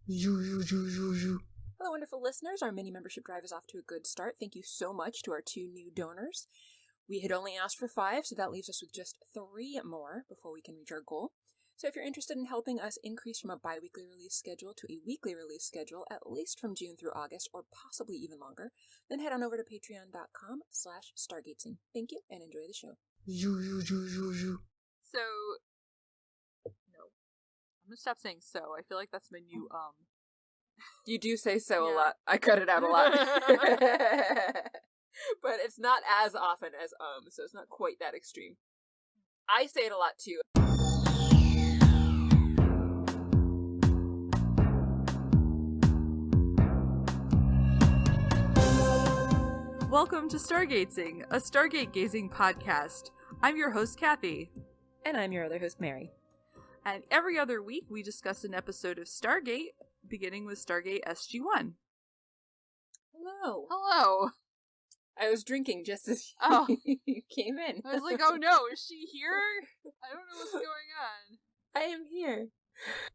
Hello, wonderful listeners. Our mini membership drive is off to a good start. Thank you so much to our 2 new donors. We had only asked for 5, so that leaves us with just 3 more before we can reach our goal. So if you're interested in helping us increase from a bi-weekly release schedule to a weekly release schedule, at least from June through August, or possibly even longer, then head on over to patreon.com/stargatezing. Thank you, and enjoy the show. So, no. I'm gonna stop saying so. I feel like that's my new, You do say so Yeah. a lot. I cut it out a lot. But it's not as often as so it's not quite that extreme. I say it a lot too. Welcome to Stargatezing, a Stargate gazing podcast. I'm your host, Kathy. And I'm your other host, Mary. And every other week, we discuss an episode of Stargate, beginning with Stargate SG-1. Hello. Hello. I was drinking just as you came in. I was like, oh no, is she here? I don't know what's going on. I am here.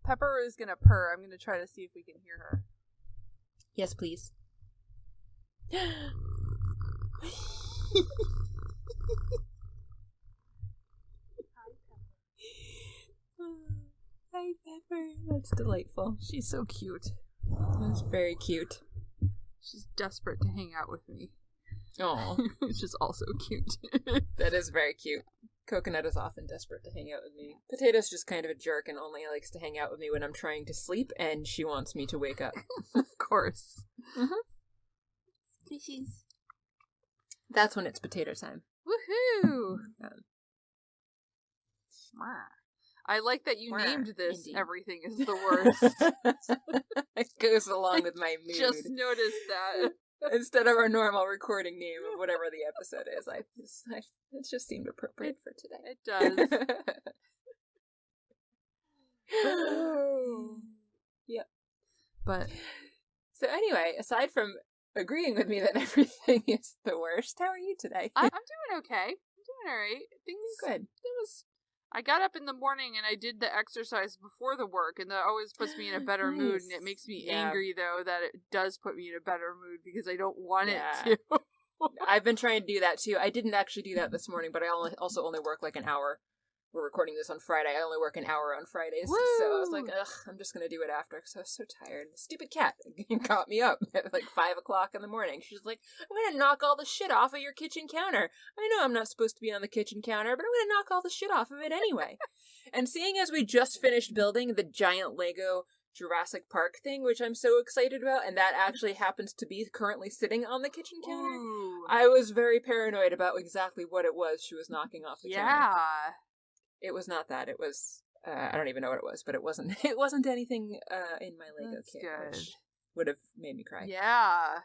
Pepper is gonna purr. I'm gonna try to see if we can hear her. Yes, please. Hi, Pepper. That's delightful. She's so cute. That's very cute. She's desperate to hang out with me. Oh, Which is also cute. that is very cute. Coconut is often desperate to hang out with me. Potato's just kind of a jerk and only likes to hang out with me when I'm trying to sleep, and she wants me to wake up. Of course. Species. That's when it's potato time. Woohoo! I like that you named this Indeed. Everything is the Worst. It goes along with my mood. Just noticed that. Instead of our normal recording name of whatever the episode is, it just seemed appropriate for today. It does. Yep. But so anyway, aside from agreeing with me that everything is the worst, how are you today? I'm doing okay. I'm doing alright. Good. I got up in the morning and I did the exercise before the work, and that always puts me in a better mood, and it makes me angry, though, that it does put me in a better mood because I don't want it to. I've been trying to do that, too. I didn't actually do that this morning, but I also only work like an hour. We're recording this on Friday. I only work an hour on Fridays, Woo! So I was like, ugh, I'm just going to do it after, because I was so tired. The stupid cat caught me up at like 5 o'clock in the morning. She's like, I'm going to knock all the shit off of your kitchen counter. I know I'm not supposed to be on the kitchen counter, but I'm going to knock all the shit off of it anyway. And seeing as we just finished building the giant Lego Jurassic Park thing, which I'm so excited about, and that actually happens to be currently sitting on the kitchen counter, Ooh. I was very paranoid about exactly what it was she was knocking off the counter. It was not that. It was, I don't even know what it was, but it wasn't anything in my Lego kit, good. which would have made me cry. Yeah.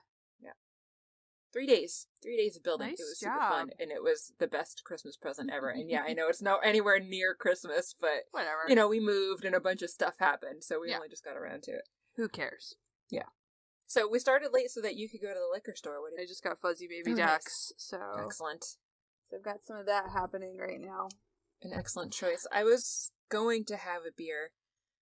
3 days. 3 days of building. Nice It was super job. fun, and it was the best Christmas present ever. And yeah, I know it's not anywhere near Christmas, but, Whatever. We moved and a bunch of stuff happened, so we only just got around to it. Who cares? Yeah. So we started late so that you could go to the liquor store. I just got fuzzy baby Oh, ducks, so Excellent. I've got some of that happening right now. An excellent choice. I was going to have a beer,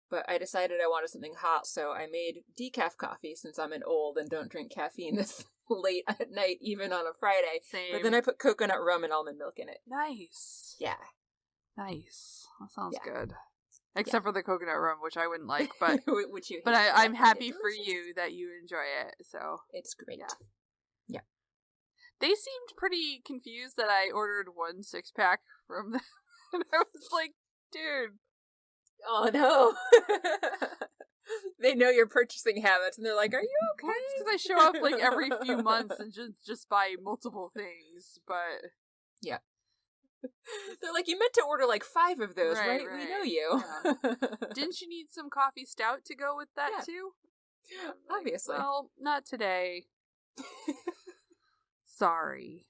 but I decided I wanted something hot, so I made decaf coffee since I'm an old and don't drink caffeine this late at night, even on a Friday. Same. But then I put coconut rum and almond milk in it. Nice. Yeah. Nice. That sounds Yeah. good. Except for the coconut rum, which I wouldn't like, but Which you but hate. I'm happy It's for delicious. you that you enjoy it. So It's great. Yeah. Yeah. They seemed pretty confused that I ordered 1 6-pack from them. And I was like, dude. Oh no. They know your purchasing habits, and they're like, "Are you okay?" Because I show up like every few months and just buy multiple things, but yeah. They're like, "You meant to order like 5 of those, right? We know you." Yeah. Didn't you need some coffee stout to go with that too? Obviously. Well, not today. Sorry.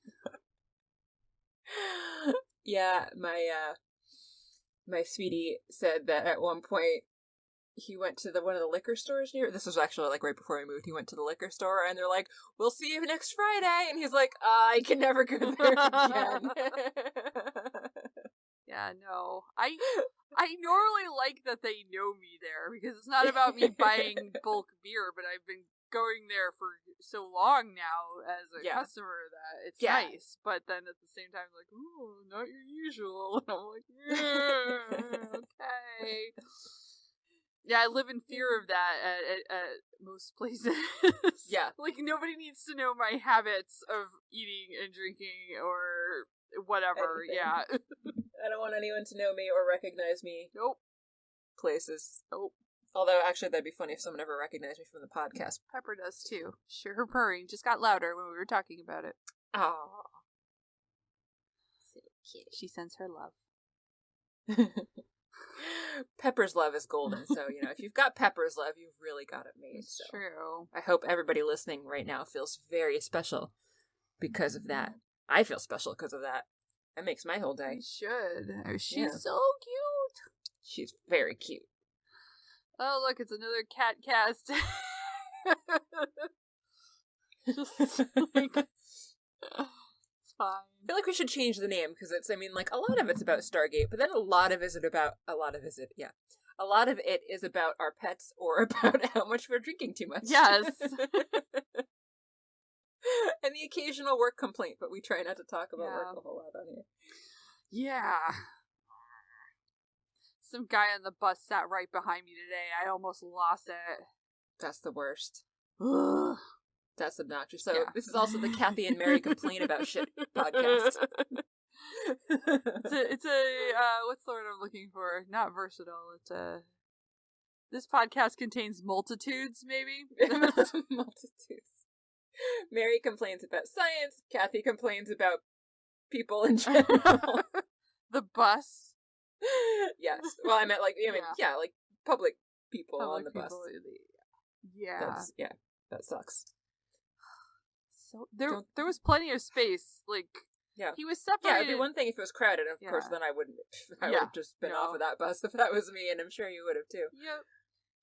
Yeah, my sweetie said that at one point he went to one of the liquor stores near. This was actually like right before we moved. He went to the liquor store, and they're like, "We'll see you next Friday," and he's like, "I can never go there again." Yeah, no. I normally like that they know me there, because it's not about me buying bulk beer, but I've been going there for so long now as a customer that it's nice. But then at the same time, like, ooh, not your usual. And I'm like, okay. Yeah, I live in fear of that at most places. Yeah. Like, nobody needs to know my habits of eating and drinking or whatever. Anything. Yeah. I don't want anyone to know me or recognize me. Nope. Places. Nope. Although, actually, that'd be funny if someone ever recognized me from the podcast. Pepper does, too. Sure, her purring just got louder when we were talking about it. Oh. So cute. She sends her love. Pepper's love is golden, so, if you've got Pepper's love, you've really got it made. It's true. I hope everybody listening right now feels very special because of that. I feel special because of that. That makes my whole day. You should. Oh, she's so cute. She's very cute. Oh, look, it's another cat cast. Just like, it's fine. I feel like we should change the name because it's, a lot of it's about Stargate, but then a lot of it is about our pets or about how much we're drinking too much. Yes. And the occasional work complaint, but we try not to talk about work a whole lot on here. Yeah. Some guy on the bus sat right behind me today. I almost lost it. That's the worst. Ugh. That's obnoxious. So this is also the Kathy and Mary Complain About Shit podcast. It's a what's the word I'm looking for? Not versatile. It's a... This podcast contains multitudes, maybe? Multitudes. Mary complains about science. Kathy complains about people in general. The bus? Yes. Well, I meant like public people on the bus. Yeah. That sucks. So there was plenty of space. Like, he was separated. Yeah, it'd be one thing if it was crowded. Of course, then I would have just been off of that bus if that was me, and I'm sure you would have too. Yep.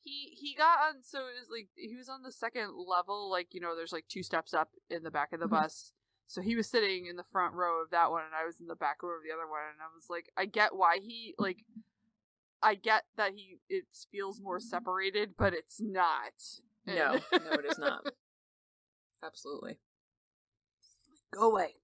He got on, so it was like, he was on the second level, like, there's like 2 steps up in the back of the bus. So he was sitting in the front row of that one, and I was in the back row of the other one, and I was like, I get why I get that it feels more separated, but it's not. No, it is not. Absolutely. Go away.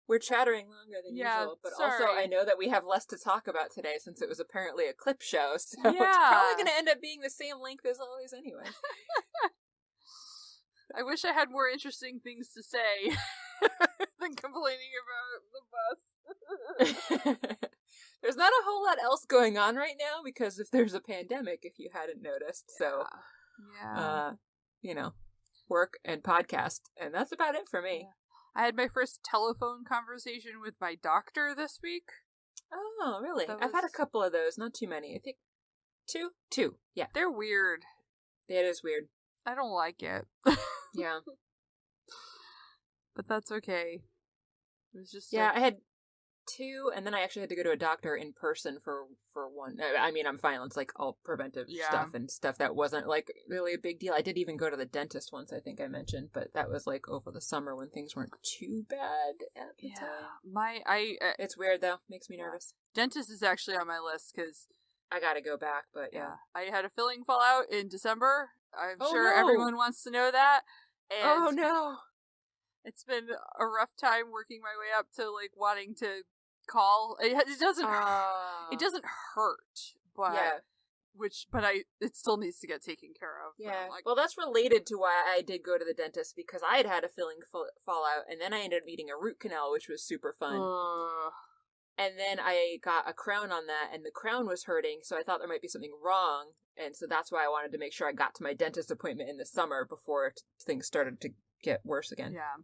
We're chattering longer than usual, but also I know that we have less to talk about today since it was apparently a clip show, so it's probably going to end up being the same length as always anyway. I wish I had more interesting things to say than complaining about the bus. There's not a whole lot else going on right now because if there's a pandemic, if you hadn't noticed, so work and podcast, and that's about it for me. I had my first telephone conversation with my doctor this week. Oh, really? I've had a couple of those, not too many. I think 2? 2, yeah. They're weird. It is weird. I don't like it. Yeah. But that's okay. It was just I had 2, and then I actually had to go to a doctor in person for one. I mean, I'm fine. It's like all preventive stuff and stuff that wasn't like really a big deal. I did even go to the dentist once, I think I mentioned, but that was like over the summer when things weren't too bad at the time. It's weird though. Makes me nervous. Dentist is actually on my list because I gotta go back, but I had a filling fallout in December. I'm sure everyone wants to know that. And no. It's been a rough time working my way up to like wanting to call. It doesn't hurt, but it still needs to get taken care of. Yeah. Well, that's related to why I did go to the dentist, because I had a filling fallout, and then I ended up needing a root canal, which was super fun. And then I got a crown on that, and the crown was hurting, so I thought there might be something wrong, and so that's why I wanted to make sure I got to my dentist appointment in the summer before things started to get worse again. Yeah.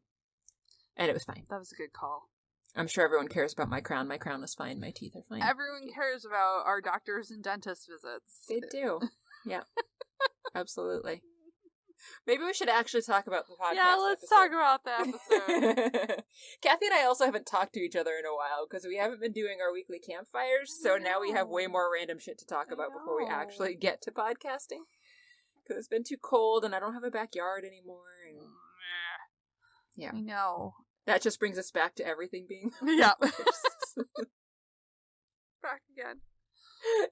And it was fine. That was a good call. I'm sure everyone cares about my crown. My crown is fine. My teeth are fine. Everyone cares about our doctors and dentist visits. They do. Yeah. Absolutely. Maybe we should actually talk about the podcast. Yeah, let's talk about the episode. Kathy and I also haven't talked to each other in a while because we haven't been doing our weekly campfires, so now we have way more random shit to talk about before we actually get to podcasting. Because it's been too cold and I don't have a backyard anymore. And... Yeah. I know. That just brings us back to everything being Yeah. Back again.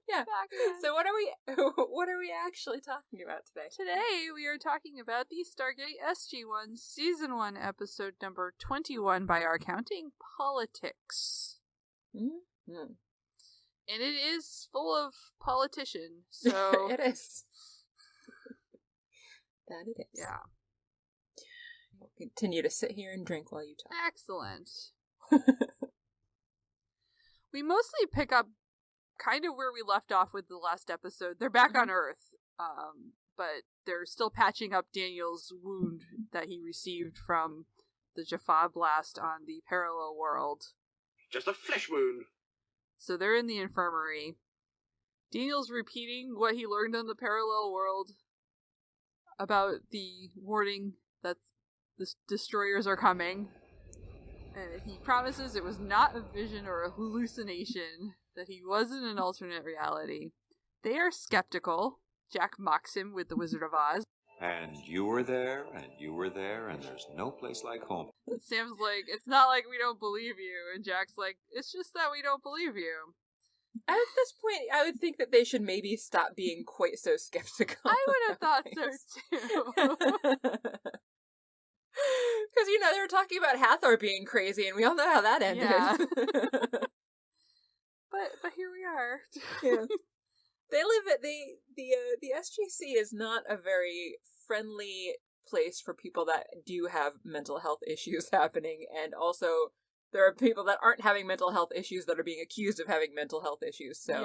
Yeah. Back again. So what are we actually talking about today? Today we are talking about the Stargate SG-1 Season 1 episode number 21 by our counting, Politics. Mm-hmm. And it is full of politician, so... It is. That it is. Yeah. We'll continue to sit here and drink while you talk. Excellent. We mostly pick up kind of where we left off with the last episode. They're back on Earth, but they're still patching up Daniel's wound that he received from the Jaffa blast on the parallel world. Just a flesh wound. So they're in the infirmary. Daniel's repeating what he learned on the parallel world about the warning that the destroyers are coming. And he promises it was not a vision or a hallucination, that he was in an alternate reality. They are skeptical. Jack mocks him with the Wizard of Oz. And you were there, and you were there, and there's no place like home. And Sam's like, it's not like we don't believe you. And Jack's like, it's just that we don't believe you. At this point, I would think that they should maybe stop being quite so skeptical. I would have thought so too. Because, they were talking about Hathor being crazy, and we all know how that ended. Yeah. But here we are. Yeah. They live at the SGC is not a very friendly place for people that do have mental health issues happening, and also there are people that aren't having mental health issues that are being accused of having mental health issues. So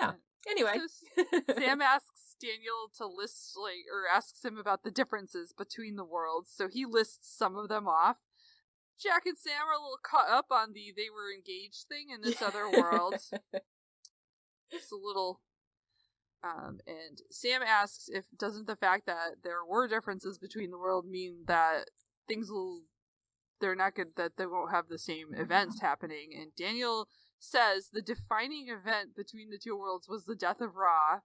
yeah. Anyway, so Sam asks Daniel to list, or asks him about the differences between the worlds. So he lists some of them off. Jack and Sam are a little caught up on the they were engaged thing in this other world. Just a little. And Sam asks if doesn't the fact that there were differences between the world mean that they're not good, that they won't have the same events happening. And Daniel says the defining event between the two worlds was the death of Ra.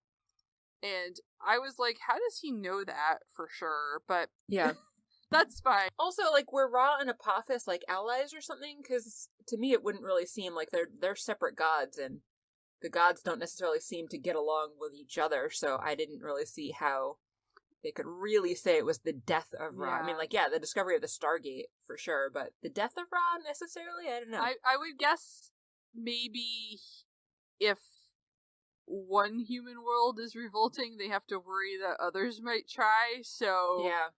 And I was like, how does he know that for sure? But yeah. That's fine. Also, were Ra and Apophis allies or something? Because to me, it wouldn't really seem like they're separate gods, and the gods don't necessarily seem to get along with each other. So I didn't really see how they could really say it was the death of Ra. Yeah. I mean, the discovery of the Stargate for sure, but the death of Ra necessarily, I don't know. I would guess maybe if one human world is revolting, they have to worry that others might try. So yeah.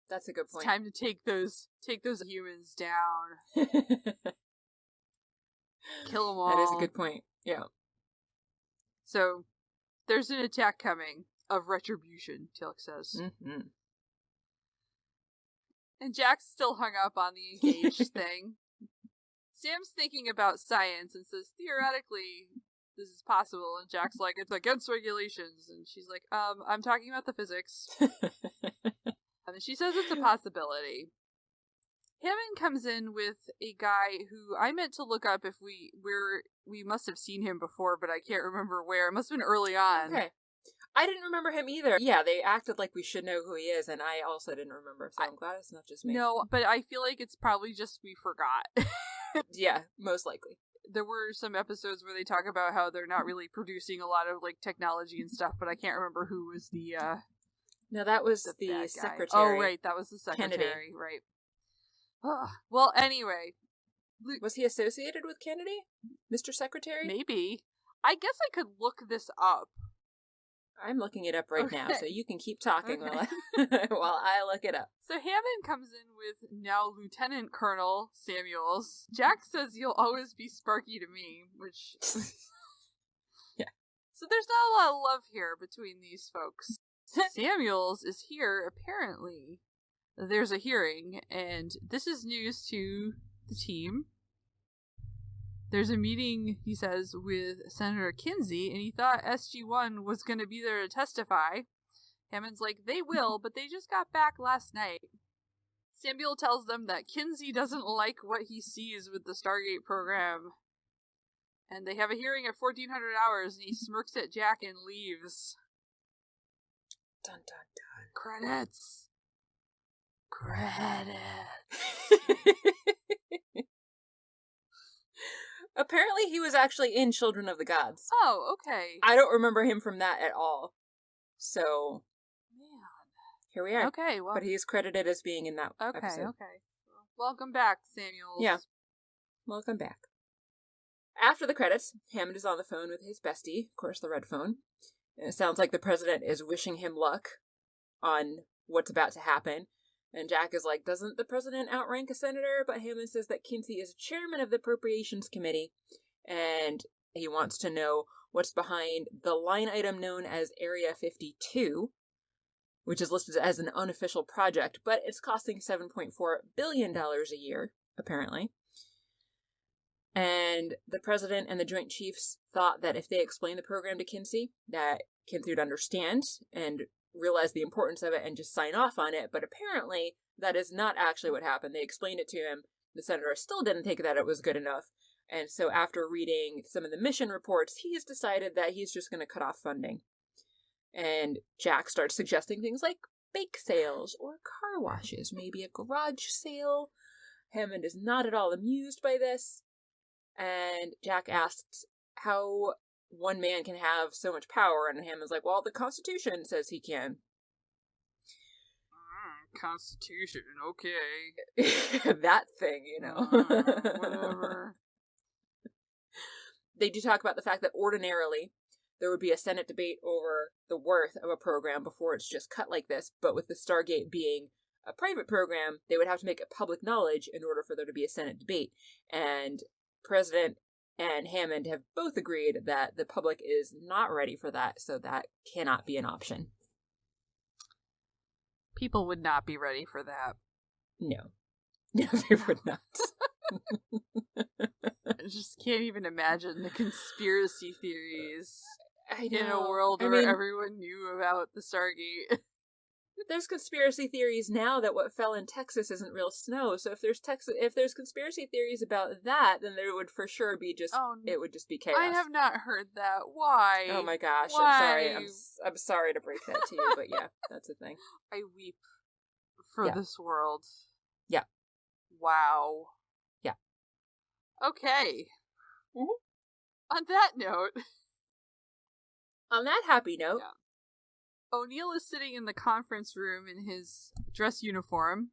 That's a good point. It's time to take those humans down. Kill them all. That is a good point. Yeah. So, there's an attack coming of retribution, Teal'c says. Mm-hmm. And Jack's still hung up on the engaged thing. Sam's thinking about science and says, theoretically, this is possible. And Jack's like, it's against regulations. And she's like, I'm talking about the physics. And she says it's a possibility. Hammond comes in with a guy who I meant to look up if we must have seen him before, but I can't remember where. It must have been early on. Okay. I didn't remember him either. Yeah, they acted like we should know who he is, and I also didn't remember, so I'm glad it's not just me. No, but I feel like it's probably just we forgot. Yeah, most likely. There were some episodes where they talk about how they're not really producing a lot of technology and stuff, but I can't remember who was the No, that was the secretary. Oh, right, that was the secretary, Kennedy. right. Well, anyway. Was he associated with Kennedy? Mr. Secretary? Maybe. I guess I could look this up. I'm looking it up right now, so you can keep talking Okay. while I look it up. So Hammond comes in with now Lieutenant Colonel Samuels. Jack says you'll always be Sparky to me, which... Yeah. So there's not a lot of love here between these folks. Samuels is here, apparently. There's a hearing, and this is news to the team. There's a meeting, he says, with Senator Kinsey, and he thought SG-1 was going to be there to testify. Hammond's like, they will, but they just got back last night. Samuel tells them that Kinsey doesn't like what he sees with the Stargate program. And they have a hearing at 1400 hours, and he smirks at Jack and leaves. Dun dun dun. Credits. Credits. Apparently he was actually in Children of the Gods. Oh, okay. I don't remember him from that at all. So, Man. here we are. Okay, well. But he's credited as being in that Okay, episode. okay. Welcome back, Samuels. Yeah. Welcome back. After the credits, Hammond is on the phone with his bestie, of course, the red phone. And it sounds like the president is wishing him luck on what's about to happen. And Jack is like, doesn't the president outrank a senator? But Hammond says that Kinsey is chairman of the Appropriations Committee, and he wants to know what's behind the line item known as Area 52, which is listed as an unofficial project, but it's costing $7.4 billion a year, apparently. And the president and the Joint Chiefs thought that if they explained the program to Kinsey, that Kinsey would understand and realize the importance of it and just sign off on it, but apparently that is not actually what happened. They explained it to him. The senator still didn't think that it was good enough, and so after reading some of the mission reports, he's decided that he's just going to cut off funding. And Jack starts suggesting things like bake sales or car washes, maybe a garage sale. Hammond is not at all amused by this, and Jack asks how one man can have so much power, and Hammond's like, well, the Constitution says he can. Constitution, okay. That thing, you know. Whatever. They do talk about the fact that ordinarily there would be a Senate debate over the worth of a program before it's just cut like this, but with the Stargate being a private program, they would have to make it public knowledge in order for there to be a Senate debate. And President and Hammond have both agreed that the public is not ready for that, so that cannot be an option. People would not be ready for that. No. No, they would not. I just can't even imagine the conspiracy theories I know. in a world where everyone knew about the Stargate. There's conspiracy theories now that what fell in Texas isn't real snow. So if there's conspiracy theories about that, then there would for sure be it would just be chaos. I have not heard that. Why? Oh my gosh, Why? I'm sorry. I'm sorry to break that to you, but yeah, that's a thing. I weep for this world. Yeah. Wow. Yeah. Okay. Mm-hmm. On that note. On that happy note. Yeah. O'Neill is sitting in the conference room in his dress uniform.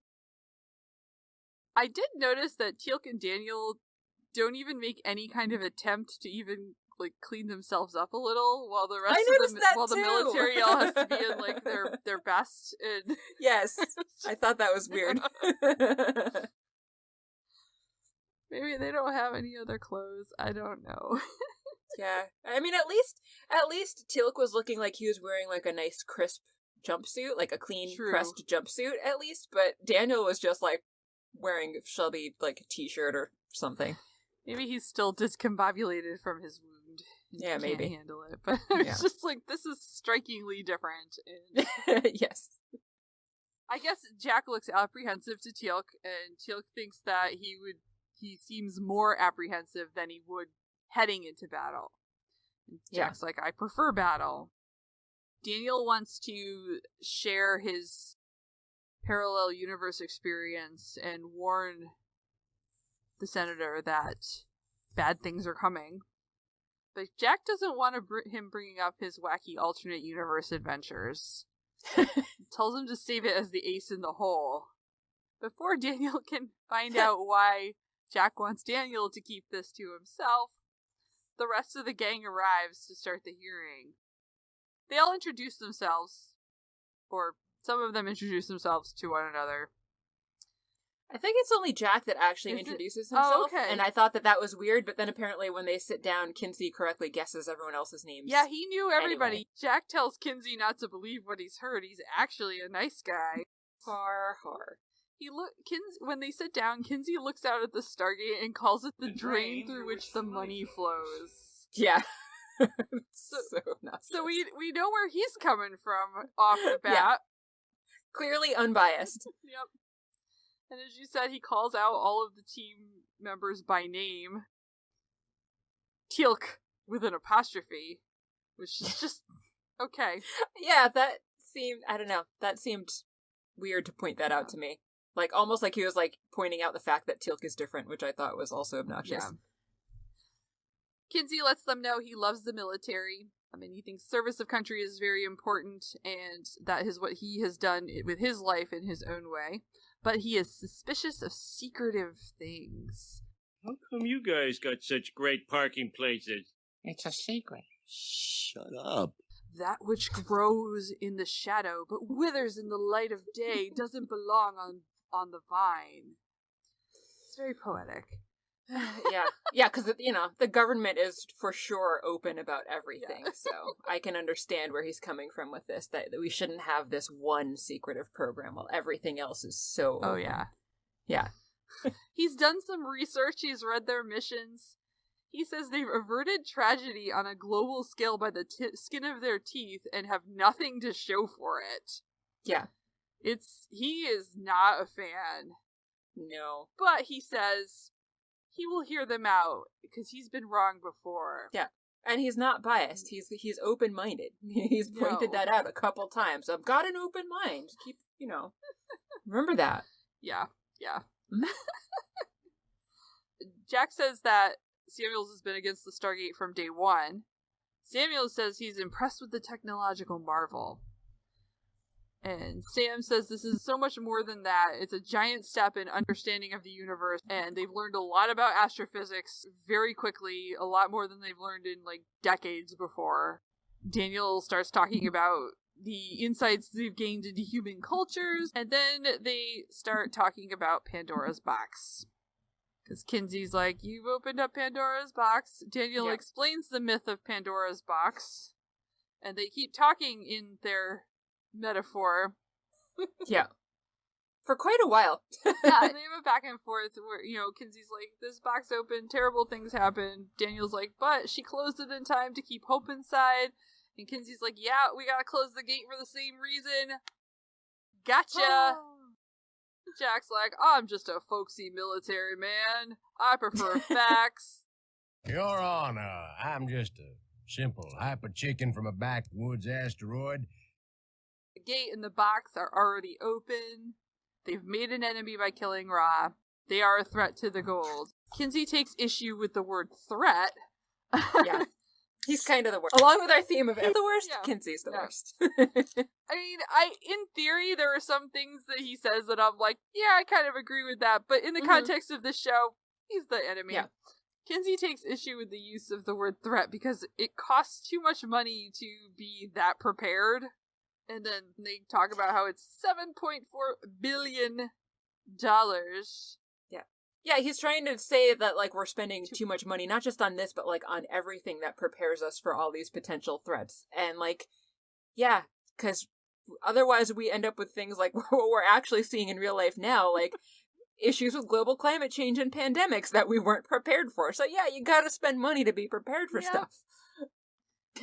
I did notice that Teal'c and Daniel don't even make any kind of attempt to even clean themselves up a little, while the rest of the military all has to be in their best. And yes, I thought that was weird. Maybe they don't have any other clothes. I don't know. Yeah, I mean, at least Teal'c was looking like he was wearing a nice crisp jumpsuit, like a clean pressed jumpsuit at least. But Daniel was just wearing Shelby a t-shirt or something. Maybe he's still discombobulated from his wound. Yeah, maybe can't handle it. But it's just this is strikingly different. And yes. I guess Jack looks apprehensive to Teal'c, and Teal'c thinks that he seems more apprehensive than he would heading into battle. And Jack's like, I prefer battle. Daniel wants to share his parallel universe experience and warn the senator that bad things are coming. But Jack doesn't want him bringing up his wacky alternate universe adventures. He tells him to save it as the ace in the hole. Before Daniel can find out why Jack wants Daniel to keep this to himself, the rest of the gang arrives to start the hearing. They all introduce themselves, or some of them introduce themselves to one another. I think it's only Jack that actually introduces himself, Oh, okay. And I thought that was weird, but then apparently when they sit down, Kinsey correctly guesses everyone else's names. Yeah, he knew everybody. Anyway. Jack tells Kinsey not to believe what he's heard. He's actually a nice guy. Har. When they sit down, Kinsey looks out at the Stargate and calls it the drain through which the money flows. Yeah. So we know where he's coming from off the bat. Yeah. Clearly unbiased. Yep. And as you said, he calls out all of the team members by name. Teal'c with an apostrophe, which is just okay. Yeah, that seemed weird to point that out to me. Like, almost like he was, like, pointing out the fact that Teal'c is different, which I thought was also obnoxious. Yeah. Kinsey lets them know he loves the military. I mean, he thinks service of country is very important, and that is what he has done with his life in his own way. But he is suspicious of secretive things. How come you guys got such great parking places? It's a secret. Shut up. That which grows in the shadow, but withers in the light of day, doesn't belong on the vine. It's very poetic. Yeah, because, you know, the government is for sure open about everything, so I can understand where he's coming from with this, that we shouldn't have this one secretive program while everything else is so open. Oh, yeah. Yeah. He's done some research, he's read their missions. He says they've averted tragedy on a global scale by the skin of their teeth and have nothing to show for it. Yeah. He is not a fan. No. But he says he will hear them out because he's been wrong before. Yeah. And he's not biased. He's open-minded. He's pointed that out a couple times. I've got an open mind. Keep, you know, remember that. Yeah. Jack says that Samuels has been against the Stargate from day one. Samuels says he's impressed with the technological marvel. And Sam says this is so much more than that. It's a giant step in understanding of the universe, and they've learned a lot about astrophysics very quickly, a lot more than they've learned in, like, decades before. Daniel starts talking about the insights they've gained into human cultures, and then they start talking about Pandora's box. Because Kinsey's like, you've opened up Pandora's box. Daniel explains the myth of Pandora's box, and they keep talking in their metaphor. Yeah. For quite a while. Yeah, and they have a back and forth where, you know, Kinsey's like, this box opened, terrible things happen. Daniel's like, but she closed it in time to keep hope inside. And Kinsey's like, yeah, we gotta close the gate for the same reason. Gotcha! Jack's like, I'm just a folksy military man. I prefer facts. Your Honor, I'm just a simple hyper chicken from a backwoods asteroid. The gate and the box are already open. They've made an enemy by killing Ra. They are a threat to the gold. Kinsey takes issue with the word threat. Yeah. He's kind of the worst. Along with our theme of the worst, Kinsey's the worst. I mean, in theory, there are some things that he says that I'm like, yeah, I kind of agree with that, but in the context of this show, he's the enemy. Yeah. Kinsey takes issue with the use of the word threat because it costs too much money to be that prepared. And then they talk about how it's $7.4 billion. Yeah, he's trying to say that, like, we're spending too much money, not just on this, but, like, on everything that prepares us for all these potential threats. And, like, yeah, because otherwise we end up with things like what we're actually seeing in real life now, like, issues with global climate change and pandemics that we weren't prepared for. So, yeah, you gotta spend money to be prepared for stuff.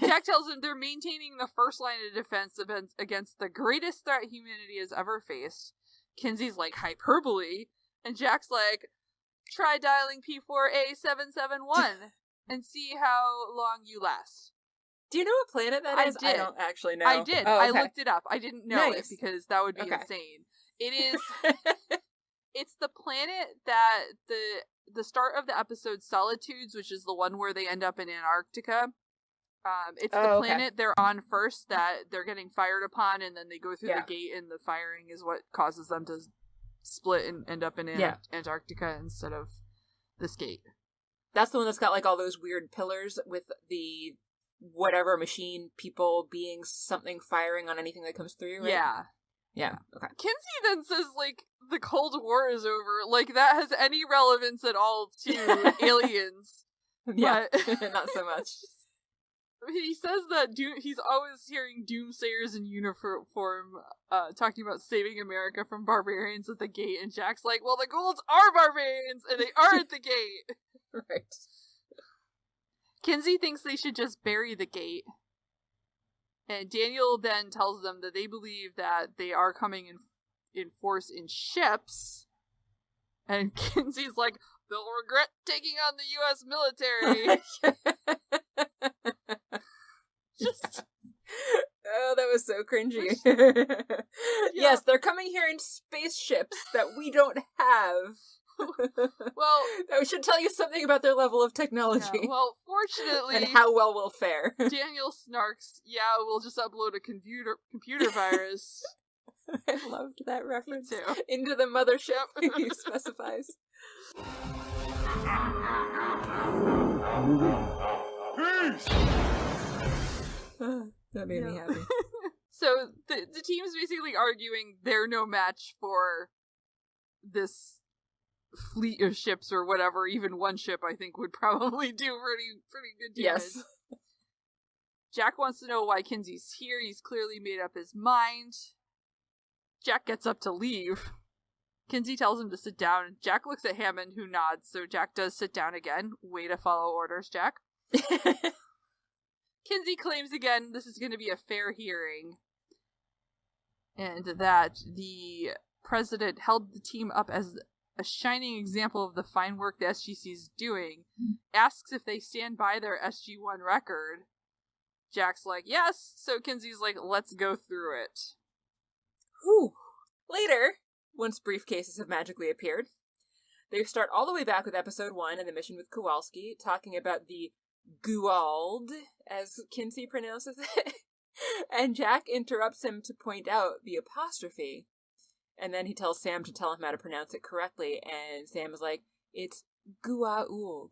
Jack tells him they're maintaining the first line of defense against the greatest threat humanity has ever faced. Kinsey's like, hyperbole. And Jack's like, try dialing P4A771 and see how long you last. Do you know what planet that is? I don't actually know. I did. Oh, okay. I looked it up. I didn't know it because that would be insane. It is... It's the planet that the start of the episode Solitudes, which is the one where they end up in Antarctica. It's the planet they're on first that they're getting fired upon, and then they go through the gate, and the firing is what causes them to split and end up in Antarctica instead of this gate. That's the one that's got, like, all those weird pillars with the whatever machine, people, beings, something firing on anything that comes through, right? Yeah, okay. Kinsey then says, like, the Cold War is over. Like, that has any relevance at all to aliens. Yeah, not so much. He says that he's always hearing doomsayers in uniform talking about saving America from barbarians at the gate, and Jack's like, well, the Golds are barbarians, and they are at the gate. Right. Kinsey thinks they should just bury the gate, and Daniel then tells them that they believe that they are coming in force in ships, and Kinsey's like, they'll regret taking on the U.S. military. That was so cringy. Yes, they're coming here in spaceships that we don't have. Well, that should tell you something about their level of technology. yeah, well, fortunately, and how well we'll fare. Daniel snarks, we'll just upload a computer virus. I loved that reference. Me too. Into the mothership, he specifies. That made me happy. So the team's basically arguing they're no match for this fleet of ships or whatever. Even one ship, I think, would probably do pretty good damage. Yes. Jack wants to know why Kinsey's here. He's clearly made up his mind. Jack gets up to leave. Kinsey tells him to sit down. Jack looks at Hammond, who nods, so Jack does sit down again. Way to follow orders, Jack. Kinsey claims again this is going to be a fair hearing, and that the president held the team up as a shining example of the fine work the SGC is doing, asks if they stand by their SG-1 record. Jack's like, yes, so Kinsey's like, let's go through it. Whew. Later, once briefcases have magically appeared, they start all the way back with episode 1 and the mission with Kowalski, talking about the Guald, as Kinsey pronounces it, and Jack interrupts him to point out the apostrophe, and then he tells Sam to tell him how to pronounce it correctly, and Sam is like, it's Guauld.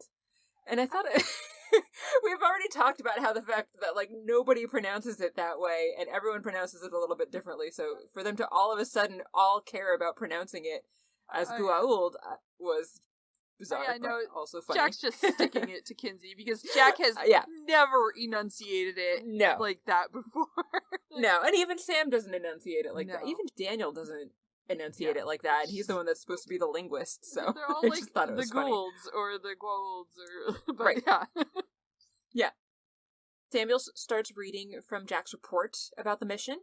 And I thought we've already talked about how the fact that, like, nobody pronounces it that way, and everyone pronounces it a little bit differently, so for them to all of a sudden all care about pronouncing it as Guauld was bizarre, but also funny. Jack's just sticking it to Kinsey, because Jack has never enunciated it like that before. No, and even Sam doesn't enunciate it like that. Even Daniel doesn't enunciate it like that, and he's the one that's supposed to be the linguist, so they're all I like just thought it was the funny. Goulds or the Guaulds, or but right. Yeah. Samuel starts reading from Jack's report about the mission,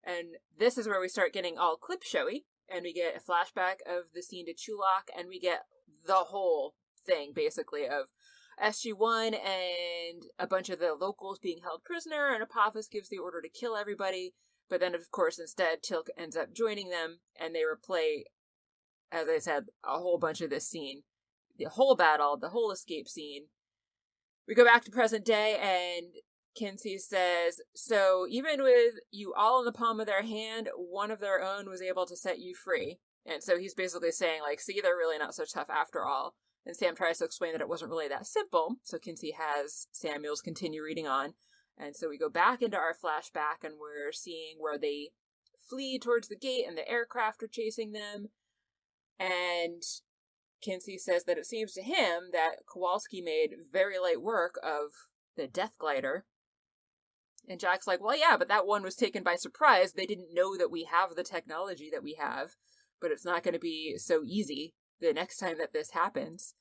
and this is where we start getting all clip showy, and we get a flashback of the scene to Chulak, and we get the whole thing, basically, of SG-1 and a bunch of the locals being held prisoner, and Apophis gives the order to kill everybody, but then, of course, instead, Tilk ends up joining them, and they replay, as I said, a whole bunch of this scene. The whole battle, the whole escape scene. We go back to present day, and Kinsey says, so even with you all in the palm of their hand, one of their own was able to set you free. And so he's basically saying, like, see, they're really not so tough after all. And Sam tries to explain that it wasn't really that simple, so Kinsey has Samuels continue reading on. And so we go back into our flashback, and we're seeing where they flee towards the gate, and the aircraft are chasing them. And Kinsey says that it seems to him that Kowalski made very light work of the Death Glider. And Jack's like, well, yeah, but that one was taken by surprise. They didn't know that we have the technology that we have, but it's not going to be so easy the next time that this happens.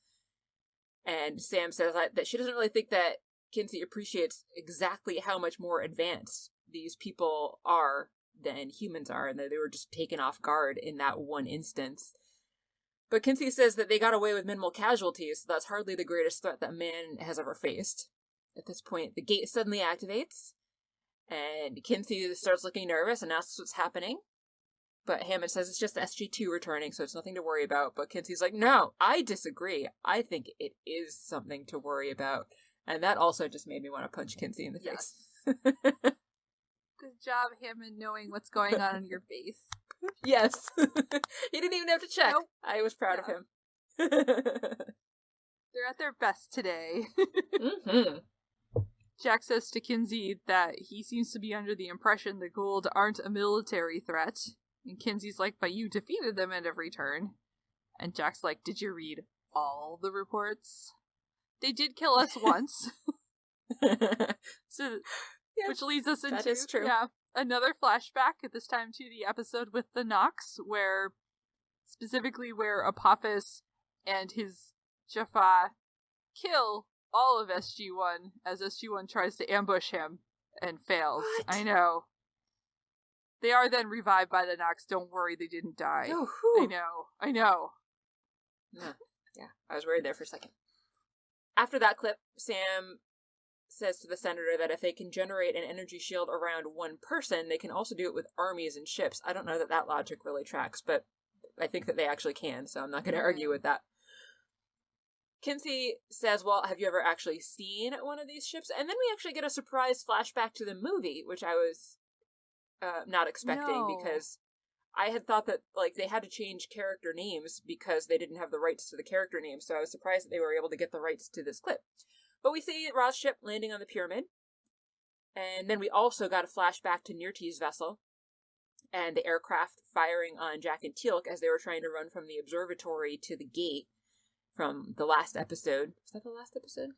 And Sam says that she doesn't really think that Kinsey appreciates exactly how much more advanced these people are than humans are, and that they were just taken off guard in that one instance. But Kinsey says that they got away with minimal casualties, so that's hardly the greatest threat that man has ever faced. At this point, the gate suddenly activates, and Kinsey starts looking nervous and asks what's happening. But Hammond says it's just SG-2 returning, so it's nothing to worry about. But Kinsey's like, no, I disagree. I think it is something to worry about. And that also just made me want to punch Kinsey in the face. Good job, Hammond, knowing what's going on in your base. Yes. He didn't even have to check. Nope. I was proud of him. They're at their best today. Mm-hmm. Jack says to Kinsey that he seems to be under the impression the Gould aren't a military threat. And Kinsey's like, but you defeated them at every turn. And Jack's like, did you read all the reports? They did kill us once. So, yeah, which leads us into, that is true. Yeah, another flashback, at this time to the episode with the Nox, where Apophis and his Jaffa kill all of SG-1 as SG-1 tries to ambush him and fails. What? I know. They are then revived by the Nox. Don't worry, they didn't die. Oh, I know. Yeah, I was worried there for a second. After that clip, Sam says to the senator that if they can generate an energy shield around one person, they can also do it with armies and ships. I don't know that logic really tracks, but I think that they actually can, so I'm not going to argue with that. Kinsey says, well, have you ever actually seen one of these ships? And then we actually get a surprise flashback to the movie, which I was not expecting, because I had thought that they had to change character names because they didn't have the rights to the character names, so I was surprised that they were able to get the rights to this clip. But we see Ra's ship landing on the pyramid, and then we also got a flashback to Nirti's vessel, and the aircraft firing on Jack and Teal'c as they were trying to run from the observatory to the gate from the last episode. Was that the last episode?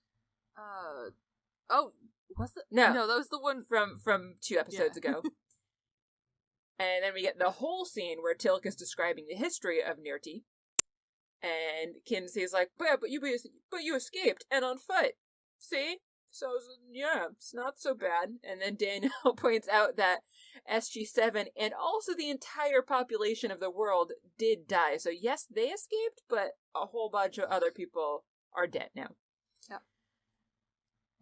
Oh, was it? No, that was the one from 2 episodes ago. And then we get the whole scene where Teal'c is describing the history of Nirti, and Kinsey's like, but you escaped, and on foot. See? So, yeah, it's not so bad. And then Daniel points out that SG-7 and also the entire population of the world did die. So yes, they escaped, but a whole bunch of other people are dead now. Yeah.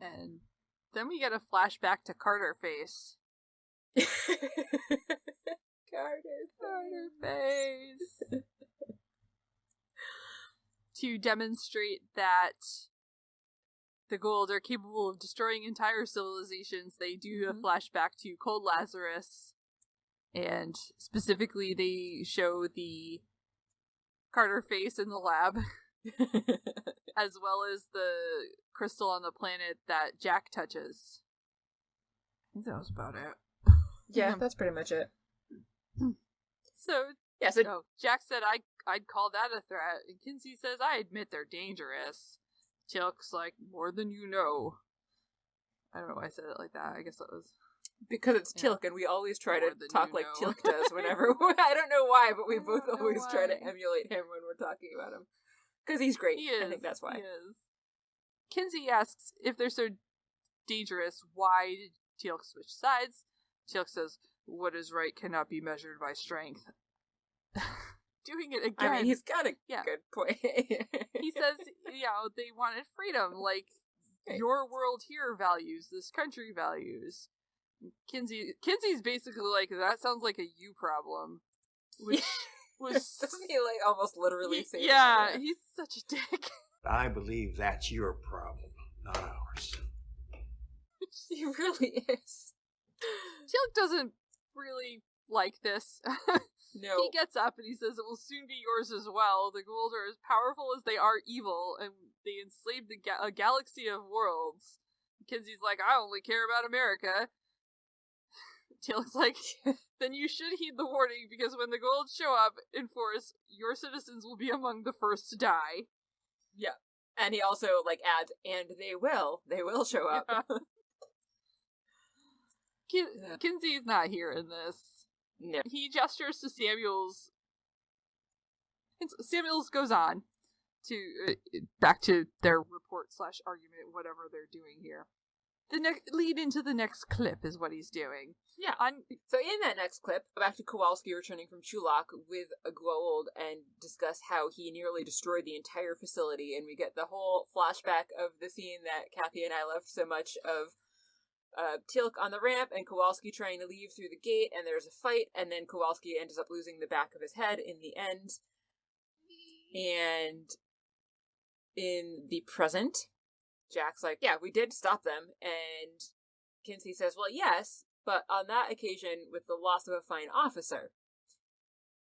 And then we get a flashback to Carter Face. Carter Face. To demonstrate that the Goa'uld are capable of destroying entire civilizations, they do a flashback to Cold Lazarus, and specifically they show the Carter Face in the lab, as well as the crystal on the planet that Jack touches. I think that was about it. Yeah, that's pretty much it. So, yeah, Jack said I'd call that a threat, and Kinsey says I admit they're dangerous. Teal'c's like, more than you know. I don't know why I said it like that. I guess that was... Because it's Teal'c, and we always try to talk like Teal'c does whenever... I don't know why, but we both always try to emulate him when we're talking about him. Because he's great. He is. I think that's why. He is. Kinsey asks, if they're so dangerous, why did Teal'c switch sides? Teal'c says, what is right cannot be measured by strength. Doing it again. I mean, he's got a good point. He says, they wanted freedom, like your world here values, this country values. Kinsey's basically like, that sounds like a you problem. Which was... Doesn't he, almost literally say that? Yeah, he's such a dick. I believe that's your problem, not ours. He really is. Teal'c doesn't really like this. No. He gets up and he says it will soon be yours as well. The Goa'uld are as powerful as they are evil, and they enslaved a galaxy of worlds. Kinsey's like, I only care about America. Teal'c's like, then you should heed the warning, because when the Goa'uld show up in force, your citizens will be among the first to die. Yeah. And he also, adds, and they will show up. Yeah. Kinsey's not here in this. No. He gestures to Samuels. Samuels goes on to back to their report/argument, whatever they're doing here. Lead into the next clip is what he's doing. Yeah. So in that next clip, back to Kowalski returning from Chulak with a Goa'uld and discuss how he nearly destroyed the entire facility, and we get the whole flashback of the scene that Kathy and I loved so much of Teal'c on the ramp and Kowalski trying to leave through the gate, and there's a fight, and then Kowalski ends up losing the back of his head in the end. And in the present, Jack's like, yeah, we did stop them, and Kinsey says, well, yes, but on that occasion with the loss of a fine officer.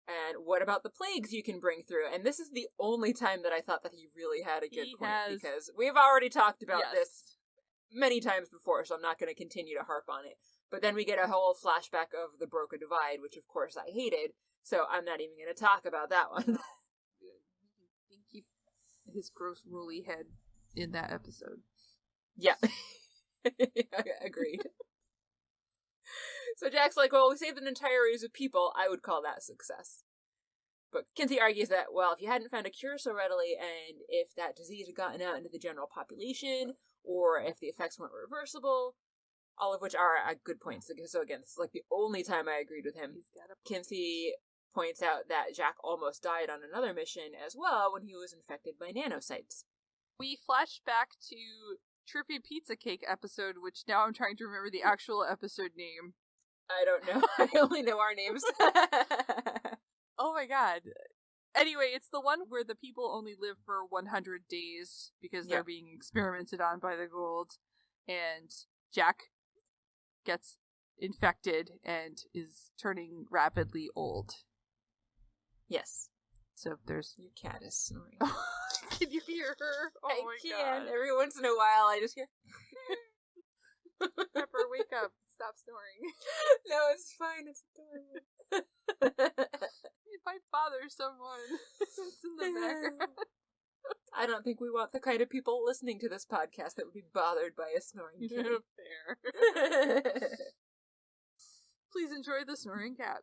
And what about the plagues you can bring through? And this is the only time that I thought that he really had a good point, because we've already talked about this many times before, so I'm not going to continue to harp on it. But then we get a whole flashback of the Broca Divide, which of course I hated, so I'm not even going to talk about that one. Keep his gross rolly head in that episode. Yeah. Agreed. So Jack's like, well, we saved an entire race of people. I would call that success. But Kinsey argues that, well, if you hadn't found a cure so readily, and if that disease had gotten out into the general population, or if the effects weren't reversible, all of which are good points. So again, it's the only time I agreed with him. Kinsey points out that Jack almost died on another mission as well when he was infected by nanocytes. We flash back to Trippy Pizza Cake episode, which now I'm trying to remember the actual episode name. I don't know. I only know our names. Oh my god. Anyway, it's the one where the people only live for 100 days because they're being experimented on by the Gould, and Jack gets infected and is turning rapidly old. Yes. So there's... Your cat is snoring. Can you hear her? Oh I my can. god. Every once in a while I just hear... Pepper, wake up. Stop snoring. No, it's fine. It's adorable. It might bother someone. It's in the background. I don't think we want the kind of people listening to this podcast that would be bothered by a snoring kitty. Fair. Please enjoy the snoring cat.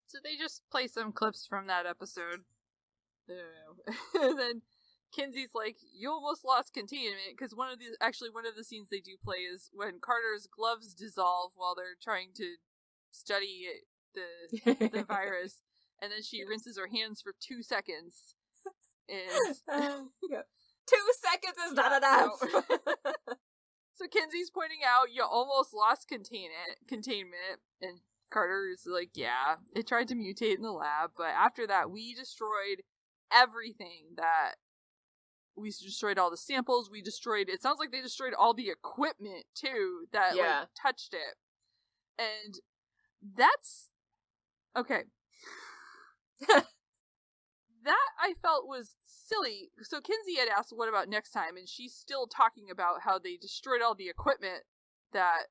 So they just play some clips from that episode. And then Kinsey's like, you almost lost containment, because one of the scenes they do play is when Carter's gloves dissolve while they're trying to study the virus, and then she rinses her hands for 2 seconds. And 2 seconds is not enough. So Kinsey's pointing out, you almost lost containment, and Carter's like, yeah, it tried to mutate in the lab, but after that, we destroyed everything. We destroyed all the samples, it sounds like they destroyed all the equipment, too, that, touched it. And that's... Okay. That, I felt, was silly. So Kinsey had asked, what about next time? And she's still talking about how they destroyed all the equipment that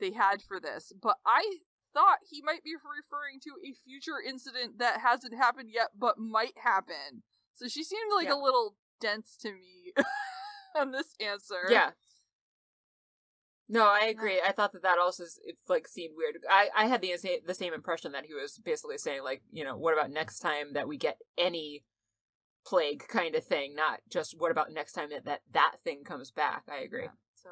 they had for this. But I thought he might be referring to a future incident that hasn't happened yet, but might happen. So she seemed like a little dense to me on this answer. Yeah. No, I agree. I thought that also seemed weird. I had the same impression that he was basically saying, like, what about next time that we get any plague kind of thing, not just what about next time that thing comes back. I agree. Yeah. So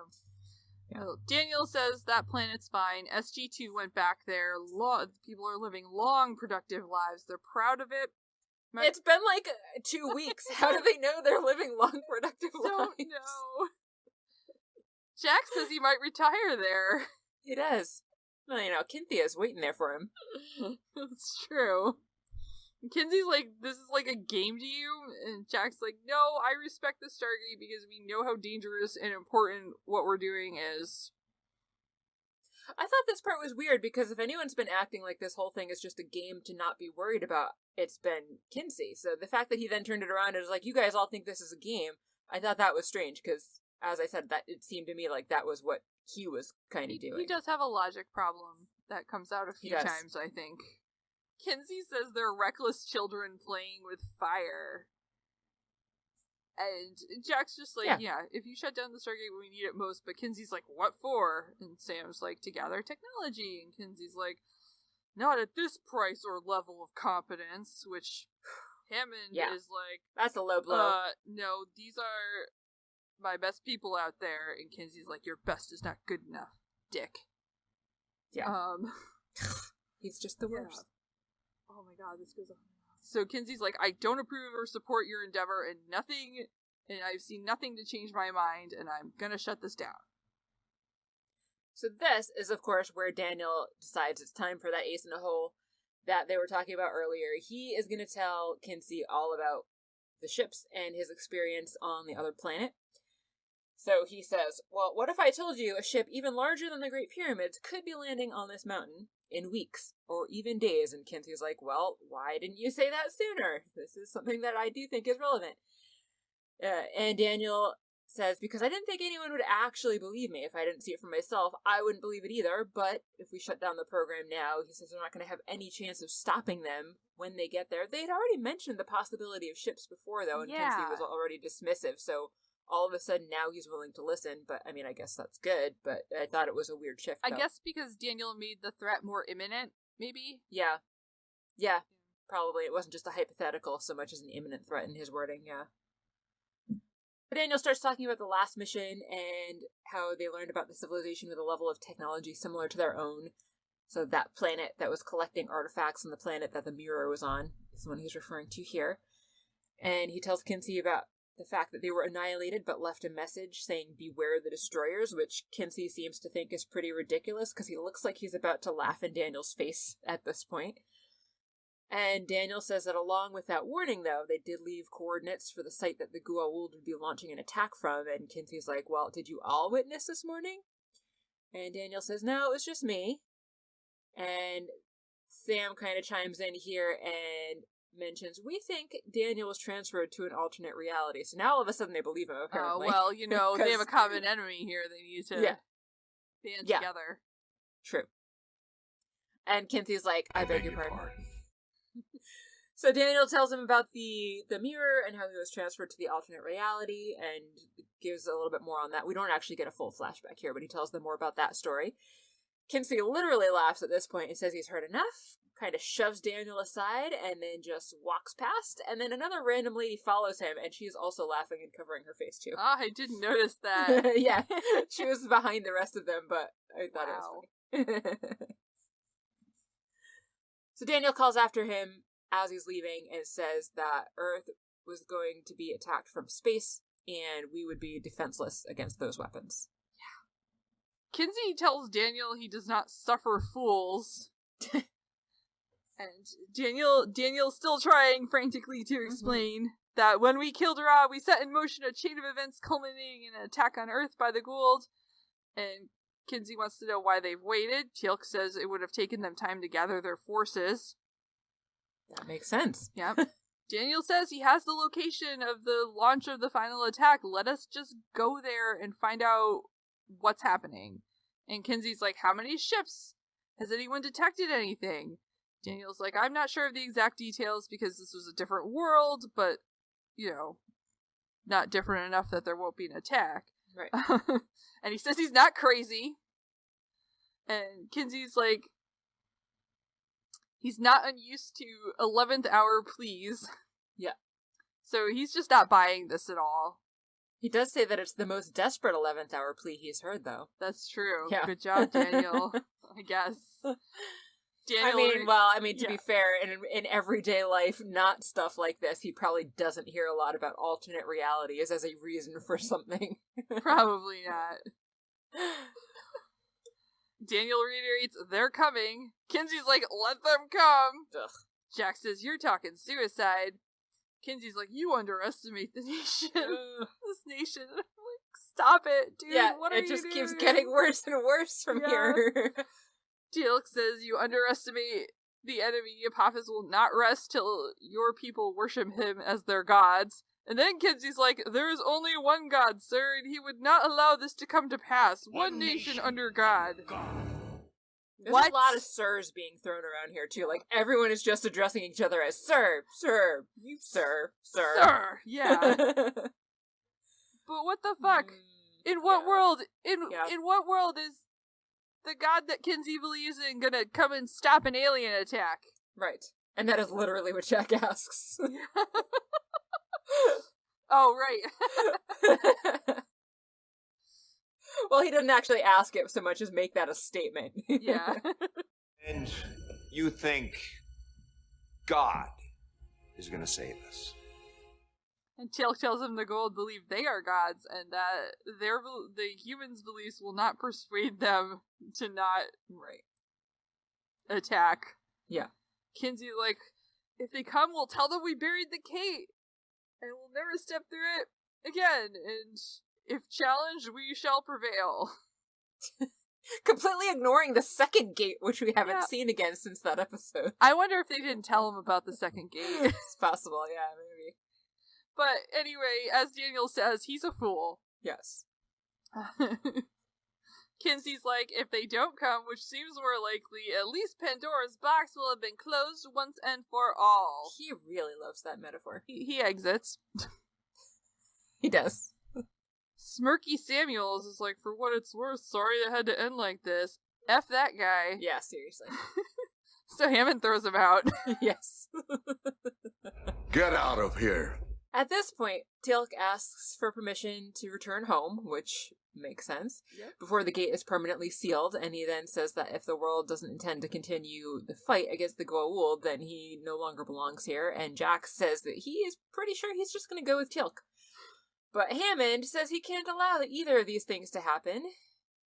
well, Daniel says that planet's fine. SG2 went back there. People are living long, productive lives. They're proud of it. It's been like 2 weeks. How do they know they're living long, productive lives? Don't know. Jack says he might retire there. He does. Well, Cynthia's waiting there for him. That's true. And Kinsey's like, this is like a game to you? And Jack's like, no, I respect the Stargate because we know how dangerous and important what we're doing is. I thought this part was weird because if anyone's been acting like this whole thing is just a game to not be worried about, it's been Kinsey. So the fact that he then turned it around and was like, you guys all think this is a game, I thought that was strange because, as I said, that it seemed to me like that was what he was kind of doing. He does have a logic problem that comes out a few times, I think. Kinsey says they're reckless children playing with fire. And Jack's just like, yeah, if you shut down the Stargate when we need it most, but Kinsey's like, what for? And Sam's like, to gather technology. And Kinsey's like, not at this price or level of competence, which Hammond is like, that's a low blow. No, these are my best people out there. And Kinsey's like, your best is not good enough, dick. Yeah. He's just the worst. Oh my god, this goes on. So Kinsey's like, I don't approve or support your endeavor and I've seen nothing to change my mind, and I'm gonna shut this down. So this is, of course, where Daniel decides it's time for that ace in the hole that they were talking about earlier. He is gonna tell Kinsey all about the ships and his experience on the other planet. So he says, well, what if I told you a ship even larger than the Great Pyramids could be landing on this mountain in weeks or even days? And Kinsey's like, well, why didn't you say that sooner? This is something that I do think is relevant. And Daniel says, because I didn't think anyone would actually believe me if I didn't see it for myself. I wouldn't believe it either, but if we shut down the program now, he says they're not going to have any chance of stopping them when they get there. They'd already mentioned the possibility of ships before, though, and Kinsey was already dismissive, so all of a sudden now he's willing to listen. But I mean, I guess that's good, but I thought it was a weird shift, though. I guess because Daniel made the threat more imminent, maybe? Yeah, probably. It wasn't just a hypothetical so much as an imminent threat in his wording, But Daniel starts talking about the last mission and how they learned about the civilization with a level of technology similar to their own. So that planet that was collecting artifacts on the planet that the mirror was on is the one he's referring to here. And he tells Kinsey about the fact that they were annihilated but left a message saying beware the destroyers, which Kinsey seems to think is pretty ridiculous because he looks like he's about to laugh in Daniel's face at this point. And Daniel says that along with that warning, though, they did leave coordinates for the site that the Goa'uld would be launching an attack from, and Kinsey's like, well, did you all witness this morning? And Daniel says, no, it was just me. And Sam kind of chimes in here and mentions, we think Daniel was transferred to an alternate reality. So now all of a sudden they believe him, apparently. Oh, well, you know, they have a common enemy here they need to band together. True. And Kinsey's like, I beg your pardon. So Daniel tells him about the mirror and how he was transferred to the alternate reality and gives a little bit more on that. We don't actually get a full flashback here, but he tells them more about that story. Kinsey literally laughs at this point and says he's heard enough, kind of shoves Daniel aside, and then just walks past, and then another random lady follows him, and she's also laughing and covering her face, too. Oh, I didn't notice that. Yeah, she was behind the rest of them, but I thought it was funny. So Daniel calls after him as he's leaving and says that Earth was going to be attacked from space, and we would be defenseless against those weapons. Kinsey tells Daniel he does not suffer fools. And Daniel's still trying frantically to explain that when we killed Ra, we set in motion a chain of events culminating in an attack on Earth by the Goa'uld. And Kinsey wants to know why they've waited. Teal'c says it would have taken them time to gather their forces. That makes sense. Yep. Daniel says he has the location of the launch of the final attack. Let us just go there and find out what's happening. And Kinsey's like, how many ships? Has anyone detected anything? Daniel's like, I'm not sure of the exact details because this was a different world, but, you know, not different enough that there won't be an attack. Right. And he says he's not crazy. And Kinsey's like, he's not unused to 11th hour pleas. Yeah. So he's just not buying this at all. He does say that it's the most desperate 11th hour plea he's heard, though. That's true. Yeah. Good job, Daniel. I guess. Daniel, to be fair, in everyday life, not stuff like this, he probably doesn't hear a lot about alternate realities as a reason for something. Probably not. Daniel reiterates, they're coming. Kinsey's like, let them come. Ugh. Jack says, you're talking suicide. Kinsey's like, you underestimate the nation. This nation. I'm like, stop it, dude. Yeah, what are you doing? It just keeps getting worse and worse from here. Teal'c says, you underestimate the enemy. Apophis will not rest till your people worship him as their gods. And then Kinsey's like, there is only one God, sir, and he would not allow this to come to pass. One nation under God. There's a lot of sirs being thrown around here, too. Like, everyone is just addressing each other as sir, sir, you sir, sir. Sir, yeah. But what the fuck? In what world, in what world is the God that Kinsey believes in gonna come and stop an alien attack? Right. And that is literally what Jack asks. Oh, right. Well, he didn't actually ask it so much as make that a statement. Yeah. And you think God is going to save us? And Teal'c tells him the Goa'uld believe they are gods, and that the humans' beliefs will not persuade them to not attack. Yeah. Kinsey, like, if they come, we'll tell them we buried the Kate, and we'll never step through it again, and if challenged, we shall prevail. Completely ignoring the second gate, which we haven't seen again since that episode. I wonder if they didn't tell him about the second gate. It's possible, yeah, maybe. But anyway, as Daniel says, he's a fool. Yes. Kinsey's like, if they don't come, which seems more likely, at least Pandora's box will have been closed once and for all. He really loves that metaphor. He exits. He does. Smirky Samuels is like, for what it's worth, sorry it had to end like this. F that guy. Yeah, seriously. So Hammond throws him out. Yes. Get out of here. At this point, Teal'c asks for permission to return home, which makes sense, before the gate is permanently sealed, and he then says that if the world doesn't intend to continue the fight against the Goa'uld, then he no longer belongs here, and Jack says that he is pretty sure he's just going to go with Teal'c. But Hammond says he can't allow either of these things to happen.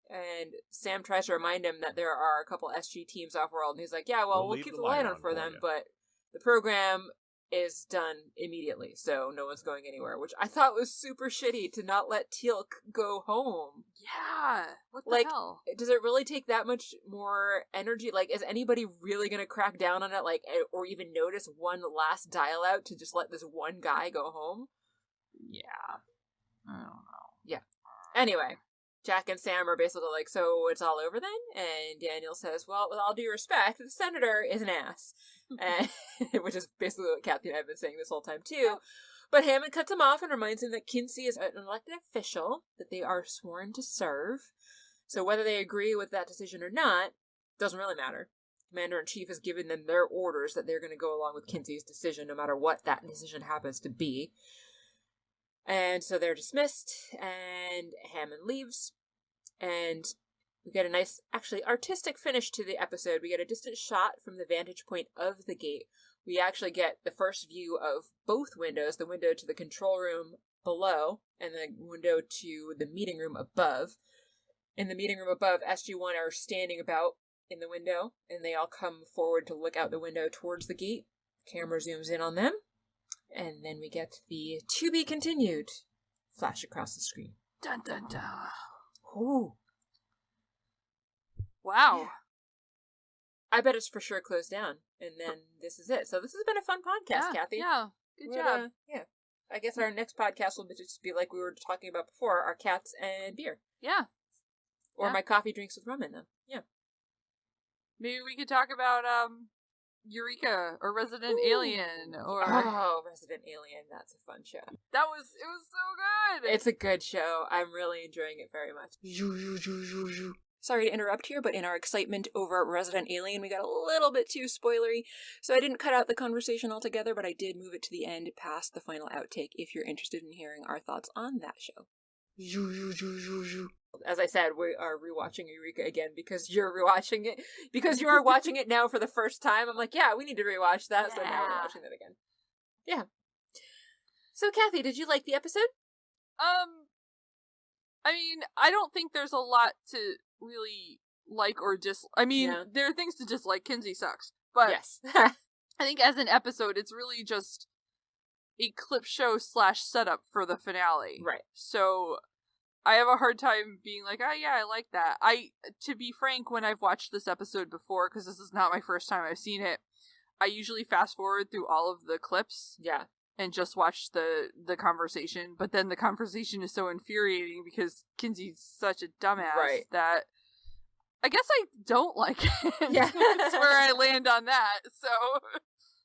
And Sam tries to remind him that there are a couple SG teams off-world. And he's like, yeah, well, we'll keep the light on for them, but the program is done immediately, so no one's going anywhere. Which I thought was super shitty to not let Teal'c go home. Yeah, what the hell? Does it really take that much more energy? Like, is anybody really going to crack down on it, like, or even notice one last dial-out to just let this one guy go home? Yeah. I don't know. Yeah. Anyway, Jack and Sam are basically like, so it's all over then? And Daniel says, well, with all due respect, the senator is an ass. And, which is basically what Kathy and I have been saying this whole time, too. But Hammond cuts him off and reminds him that Kinsey is an elected official, that they are sworn to serve. So whether they agree with that decision or not, doesn't really matter. Commander-in-Chief has given them their orders that they're going to go along with Kinsey's decision, no matter what that decision happens to be. And so they're dismissed, and Hammond leaves, and we get a nice, actually, artistic finish to the episode. We get a distant shot from the vantage point of the gate. We actually get the first view of both windows, the window to the control room below, and the window to the meeting room above. In the meeting room above, SG-1 are standing about in the window, and they all come forward to look out the window towards the gate. Camera zooms in on them. And then we get the to be continued flash across the screen. Dun dun dun. Ooh. Wow. I bet it's for sure closed down. And then this is it. So this has been a fun podcast, Kathy. Yeah. Good job. Yeah. I guess our next podcast will just be like we were talking about before, our cats and beer. Yeah. Or my coffee drinks with rum in them. Yeah. Maybe we could talk about Eureka or Resident Alien or Resident Alien. That's a fun show. It was so good. It's a good show. I'm really enjoying it very much. Sorry to interrupt here, but in our excitement over Resident Alien, we got a little bit too spoilery, so I didn't cut out the conversation altogether, but I did move it to the end past the final outtake if you're interested in hearing our thoughts on that show. As I said, we are rewatching Eureka again because you're rewatching it. Because you are watching it now for the first time. I'm like, yeah, we need to rewatch that. Yeah. So now we're watching that again. Yeah. So, Kathy, did you like the episode? I mean, I don't think there's a lot to really like or dislike. I mean, there are things to dislike. Kinsey sucks. But yes. I think as an episode, it's really just a clip show / setup for the finale. Right. So I have a hard time being like, oh yeah, I like that. To be frank, when I've watched this episode before, because this is not my first time I've seen it, I usually fast forward through all of the clips. Yeah. And just watch the conversation. But then the conversation is so infuriating because Kinsey's such a dumbass that I guess I don't like it. Yeah. That's where I land on that. So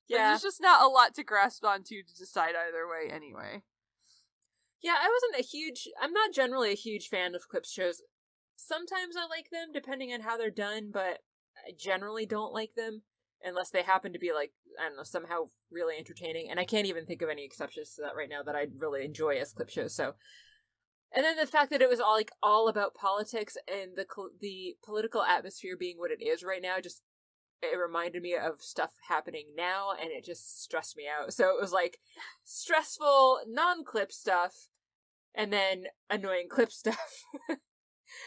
yeah, there's just not a lot to grasp onto to decide either way anyway. Yeah, I'm not generally a huge fan of clip shows. Sometimes I like them, depending on how they're done, but I generally don't like them, unless they happen to be, like, I don't know, somehow really entertaining. And I can't even think of any exceptions to that right now that I really enjoy as clip shows, so. And then the fact that it was all about politics and the political atmosphere being what it is right now, it reminded me of stuff happening now, and it just stressed me out. So it was like stressful, non-clip stuff, and then annoying clip stuff.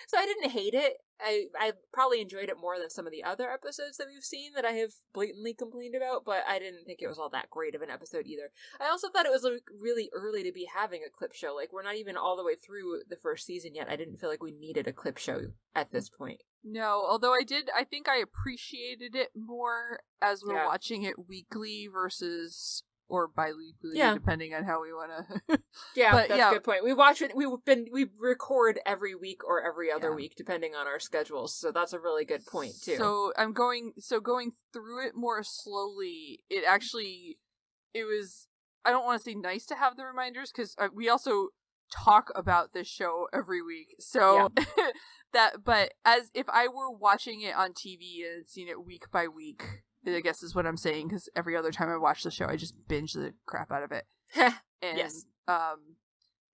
So I didn't hate it. I probably enjoyed it more than some of the other episodes that we've seen that I have blatantly complained about, but I didn't think it was all that great of an episode either. I also thought it was really early to be having a clip show. Like, we're not even all the way through the first season yet. I didn't feel like we needed a clip show at this point. No, although I think I appreciated it more as we're watching it weekly versus or bi-weekly, depending on how we want to. That's a good point. We watch it. We record every week or every other week, depending on our schedules. So that's a really good point too. So going through it more slowly. It was. I don't want to say nice to have the reminders because we also talk about this show every week. So but as if I were watching it on TV and seen it week by week. I guess is what I'm saying, because every other time I watch the show, I just binge the crap out of it. And,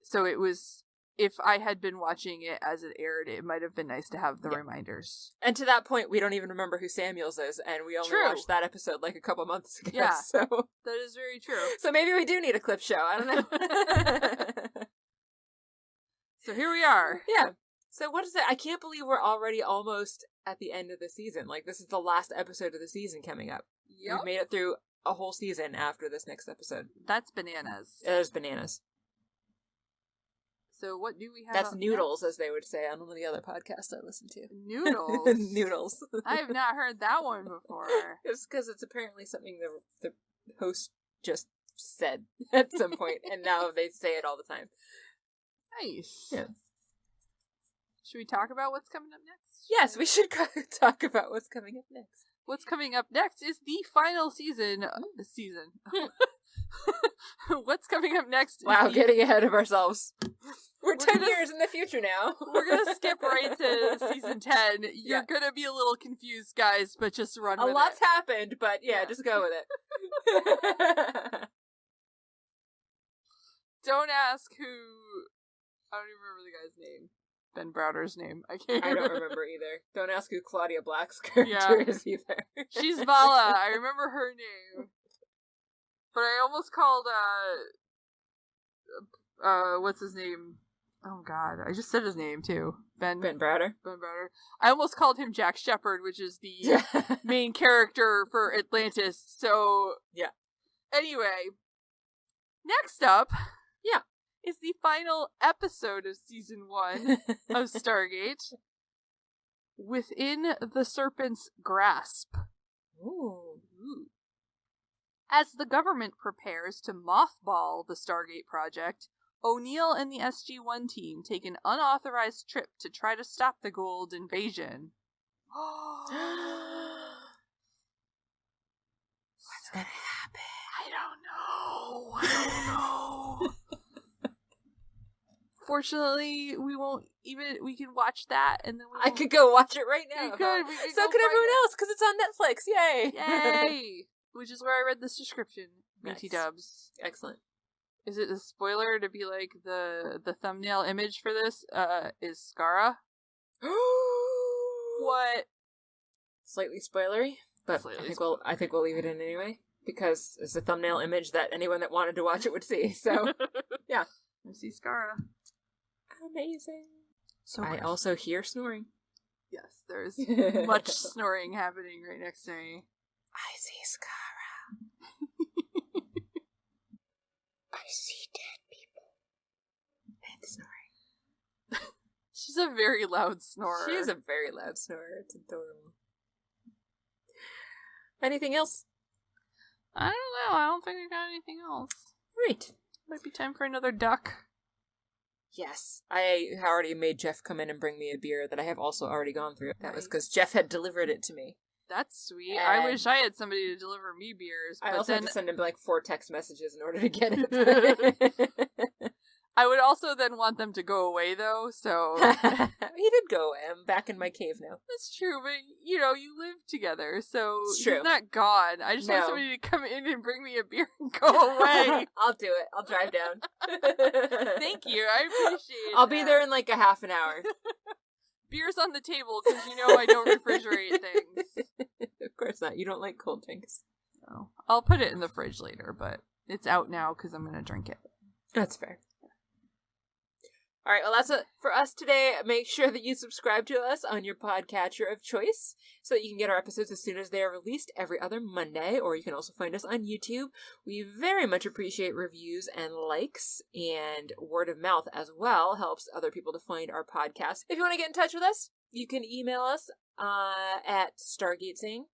so it was, if I had been watching it as it aired, it might have been nice to have the reminders. And to that point, we don't even remember who Samuels is, and we only watched that episode like a couple months ago. Yeah, so that is very true. So maybe we do need a clip show. I don't know. So here we are. Yeah. So what is it? I can't believe we're already almost at the end of the season. Like, this is the last episode of the season coming up. Yep. We've made it through a whole season after this next episode. That's bananas. It is bananas. So what do we have? That's up noodles, next? as they would say on one of the other podcasts I listen to. Noodles? Noodles. I have not heard that one before. It's because it's apparently something the host just said at some point, and now they say it all the time. Nice. Yeah. Should we talk about what's coming up next? Yes, we should talk about what's coming up next. What's coming up next is the final season. What's coming up next? Wow, is getting ahead of ourselves. We're 10 gonna- years in the future now. We're gonna skip right to season 10. You're gonna be a little confused, guys, but just run A with lot's it. happened, but yeah, just go with it. Don't ask who. I don't even remember the guy's name. Ben Browder's name. I can't. I don't remember either. Don't ask who Claudia Black's character is either. She's Vala. I remember her name. But I almost called, what's his name? Oh god, I just said his name too. Ben Browder. Ben Browder. I almost called him Jack Shepherd, which is the main character for Atlantis. So, yeah. Anyway, next up, yeah, is the final episode of season 1 of Stargate, Within the Serpent's Grasp. Ooh. As the government prepares to mothball the Stargate project, O'Neill and the SG-1 team take an unauthorized trip to try to stop the Goa'uld invasion. What's gonna happen? I don't know. Fortunately, we can watch that and then I could go watch it right now. We could So go could find everyone it. else, because it's on Netflix. Yay! Yay! Which is where I read this description. Nice. BT dubs. Excellent. Is it a spoiler to be like the thumbnail image for this is Skara? What? Slightly spoilery, but Slightly I think we'll leave it in anyway, because it's a thumbnail image that anyone that wanted to watch it would see. So, yeah. I see Skara. Amazing. So I gross. also hear snoring. Yes, there's much snoring happening right next to me. I see Skara. I see dead people. And snoring. She's a very loud snorer. She is a very loud snorer. It's adorable. Anything else? I don't know. I don't think I got anything else. Right. Might be time for another duck. Yes. I already made Jeff come in and bring me a beer that I have also already gone through. That was Nice. because Jeff had delivered it to me. That's sweet. And I wish I had somebody to deliver me beers. I But also then had to send him like 4 text messages in order to get it. I would also then want them to go away, though. So He did go away. I'm back in my cave now. that's true. But you live together, so It's true. he's not gone. I just want No. somebody to come in and bring me a beer and go away. I'll do it. I'll drive down. Thank you. I appreciate. I'll be that. there in like a half an hour. Beer's on the table because I don't refrigerate things. Of course not. You don't like cold drinks. No. I'll put it in the fridge later, but it's out now because I'm gonna drink it. That's fair. All right, well, that's it for us today. Make sure that you subscribe to us on your podcatcher of choice so that you can get our episodes as soon as they are released every other Monday, or you can also find us on YouTube. We very much appreciate reviews and likes, and word of mouth as well helps other people to find our podcast. If you want to get in touch with us, you can email us at Stargatezing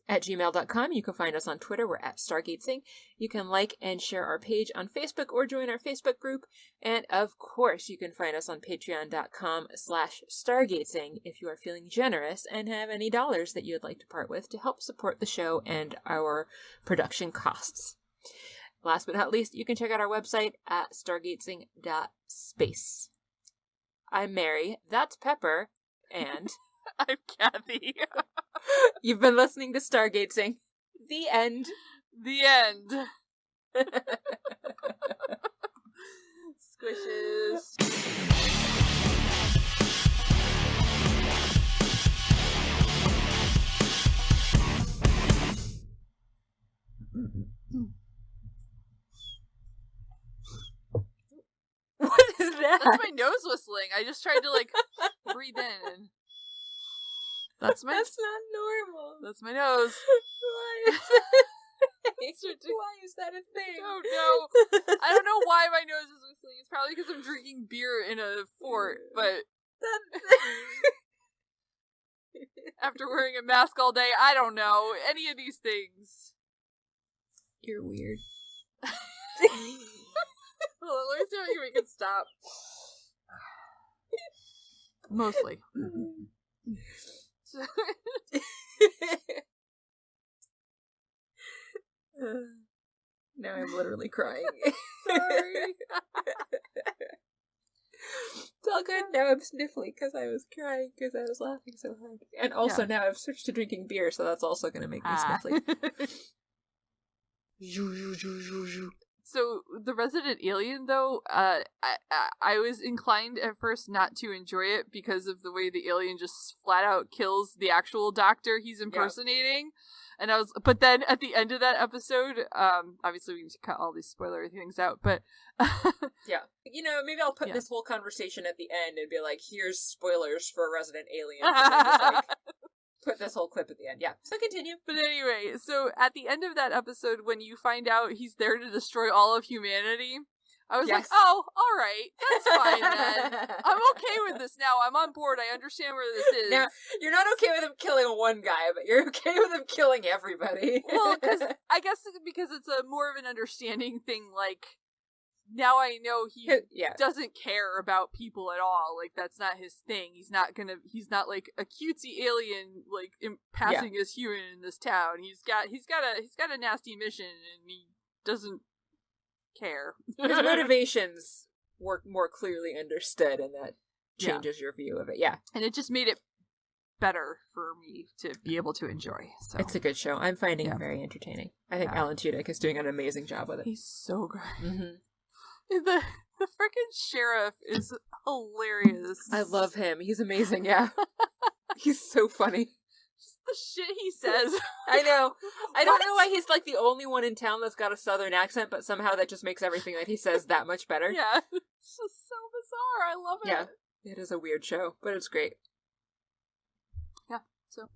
at gmail.com. You can find us on Twitter. We're at Stargatezing. You can like and share our page on Facebook or join our Facebook group. And of course, you can find us on patreon.com/Stargatezing if you are feeling generous and have any dollars that you would like to part with to help support the show and our production costs. Last but not least, you can check out our website at stargatezing.space. I'm Mary. That's Pepper. And I'm Kathy. you've been listening to Stargatezing. The end. The end. Squishes. What is that? That's my nose whistling. I just tried to like breathe in. That's not normal. That's my nose. Why is that? Why is that a thing? Oh no. I don't know why my nose is whistling. It's probably because I'm drinking beer in a fort, but after wearing a mask all day, I don't know. Any of these things. You're weird. Hold on, let me see if I can make it stop. Mostly. Now I'm literally crying. Sorry. It's all good. Now I'm sniffly because I was crying because I was laughing so hard. And also now I've switched to drinking beer, so that's also going to make me sniffly. So the resident alien, though, I was inclined at first not to enjoy it because of the way the alien just flat out kills the actual doctor he's impersonating. And but then at the end of that episode, obviously we need to cut all these spoiler things out, but yeah, you know, maybe I'll put this whole conversation at the end and be like, "Here's spoilers for Resident Alien." And then just, like, put this whole clip at the end. Yeah, so continue. But anyway, so at the end of that episode, when you find out he's there to destroy all of humanity, I was like, oh, all right, that's fine then. I'm okay with this now. I'm on board. I understand where this is. Now, you're not okay with him killing one guy, but you're okay with him killing everybody. Well, I guess because it's a more of an understanding thing, like, now I know he doesn't care about people at all. Like, that's not his thing. He's not like a cutesy alien, like, passing as human in this town. He's got a nasty mission, and he doesn't care. His motivations were more clearly understood, and that changes your view of it. Yeah. And it just made it better for me to be able to enjoy. So it's a good show. I'm finding it very entertaining. I think Alan Tudyk is doing an amazing job with it. He's so good. Mm-hmm. The freaking sheriff is hilarious. I love him. He's amazing, yeah. He's so funny. Just the shit he says. I know. I don't know why he's like the only one in town that's got a southern accent, but somehow that just makes everything that he says that much better. Yeah. It's just so bizarre. I love it. Yeah. It is a weird show, but it's great. Yeah. So